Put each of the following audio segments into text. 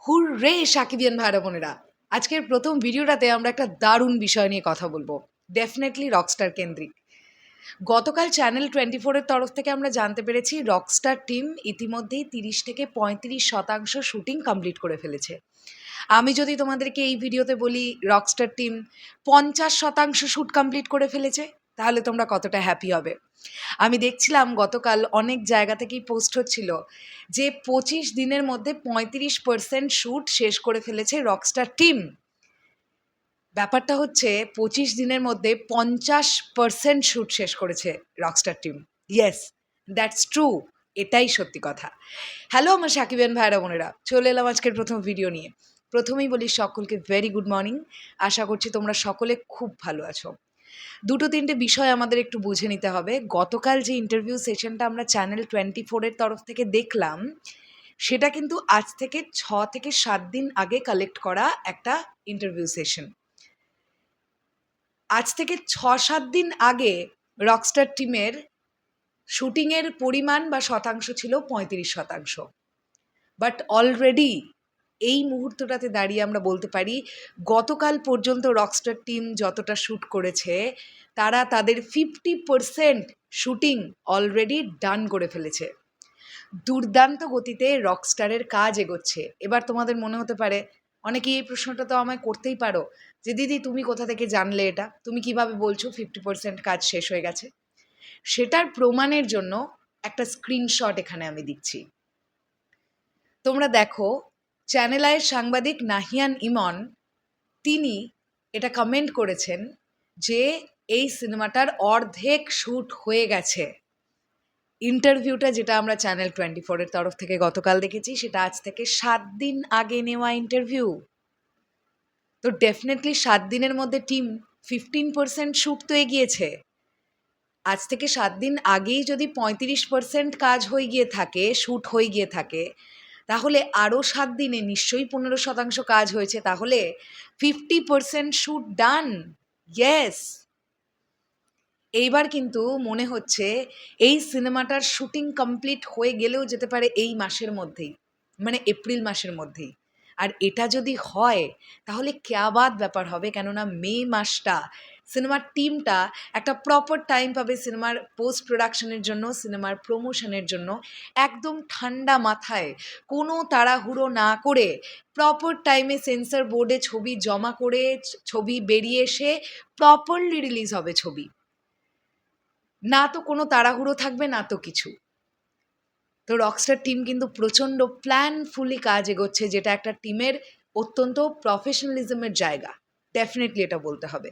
Hurray সাকিবিয়ান ভাইরা বোনেরা, আজকের প্রথম ভিডিওটাতে আমরা একটা দারুণ বিষয় নিয়ে কথা বলবো, ডেফিনেটলি রকস্টার কেন্দ্রিক। গতকাল চ্যানেল 24-এর তরফ থেকে আমরা জানতে পেরেছি রকস্টার টিম ইতিমধ্যেই 30 থেকে 35% শুটিং কমপ্লিট করে ফেলেছে। আমি যদি তোমাদেরকে এই ভিডিওতে বলি রকস্টার টিম 50% শ্যুট কমপ্লিট করে ফেলেছে, তাহলে তোমরা কতটা হ্যাপি হবে। আমি দেখছিলাম গতকাল অনেক জায়গা থেকেই পোস্ট হচ্ছিল যে 25 দিনের মধ্যে 35% শ্যুট শেষ করে ফেলেছে রকস্টার টিম। ব্যাপারটা হচ্ছে 25 দিনের মধ্যে 50% শ্যুট শেষ করেছে Rockstar team. Yes, that's true, এটাই সত্যি কথা। হ্যালো আমার সাকিবিয়ান ভাইরা বোনেরা, চলে এলাম আজকের প্রথম ভিডিও নিয়ে। প্রথমেই বলি সকলকে ভেরি গুড মর্নিং। আশা করছি তোমরা সকলে খুব ভালো আছো। দুটো তিনটে বিষয় আমাদের একটু বুঝে নিতে হবে। গতকাল যে ইন্টারভিউ সেশনটা আমরা চ্যানেল 24-এর তরফ থেকে দেখলাম, সেটা কিন্তু আজ থেকে 6 থেকে 7 দিন আগে কালেক্ট করা একটা ইন্টারভিউ সেশন। আজ থেকে 6-7 দিন আগে রকস্টার টিমের শুটিংয়ের পরিমাণ বা শতাংশ ছিল 35%। বাট অলরেডি এই মুহূর্তটাতে দাঁড়িয়ে আমরা বলতে পারি গতকাল পর্যন্ত রকস্টার টিম যতটা শ্যুট করেছে তারা তাদের 50% শুটিং অলরেডি ডান করে ফেলেছে। দুর্দান্ত গতিতে রকস্টারের কাজ এগোচ্ছে। এবার তোমাদের মনে হতে পারে, অনেকেই এই প্রশ্নটা তো আমায় করতেই পারো, যে দিদি তুমি কোথা থেকে জানলে এটা, তুমি কিভাবে বলছো 50% কাজ শেষ হয়ে গেছে? সেটার প্রমাণের জন্য একটা স্ক্রিনশট এখানে আমি দিচ্ছি। তোমরা দেখো, চ্যানেল আইয়ের সাংবাদিক নাহিয়ান ইমন তিনি এটা কমেন্ট করেছেন যে এই সিনেমাটার অর্ধেক শ্যুট হয়ে গেছে। ইন্টারভিউটা যেটা আমরা চ্যানেল 24-এর তরফ থেকে গতকাল দেখেছি, সেটা আজ থেকে 7 দিন আগে নেওয়া ইন্টারভিউ। তো ডেফিনেটলি 7 দিনের মধ্যে টিম 15% শ্যুট তো এগিয়েছে। আজ থেকে 7 দিন আগেই যদি 35% কাজ হয়ে গিয়ে থাকে, শ্যুট হয়ে গিয়ে থাকে, তাহলে আরও 7 দিনে নিশ্চয়ই 15% কাজ হয়েছে। তাহলে 50% শ্যুট ডান। ইয়েস। এইবার কিন্তু মনে হচ্ছে এই সিনেমাটার শুটিং কমপ্লিট হয়ে গেলেও যেতে পারে এই মাসের মধ্যেই, মানে এপ্রিল মাসের মধ্যেই। আর এটা যদি হয় তাহলে ক্যাবাদ ব্যাপার হবে, কেননা মে মাসটা সিনেমার টিমটা একটা প্রপার টাইম পাবে সিনেমার পোস্ট প্রোডাকশনের জন্য, সিনেমার প্রমোশনের জন্য। একদম ঠান্ডা মাথায়, কোনো তাড়াহুড়ো না করে, প্রপার টাইমে সেন্সর বোর্ডে ছবি জমা করে ছবি বেরিয়ে এসে প্রপারলি রিলিজ হবে ছবি। না তো কোনো তাড়াহুড়ো থাকবে, না তো কিছু। তো রকস্টার টিম কিন্তু প্রচণ্ড প্ল্যানফুলি কাজ এগোচ্ছে, যেটা একটা টিমের অত্যন্ত প্রফেশনালিজমের জায়গা। ডেফিনেটলি এটা বলতে হবে।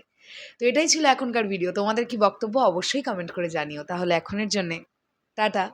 তো এটাই ছিল এখনকার ভিডিও। তোমাদের কি বক্তব্য অবশ্যই কমেন্ট করে জানিও। তাহলে এখনের জন্যে টাটা।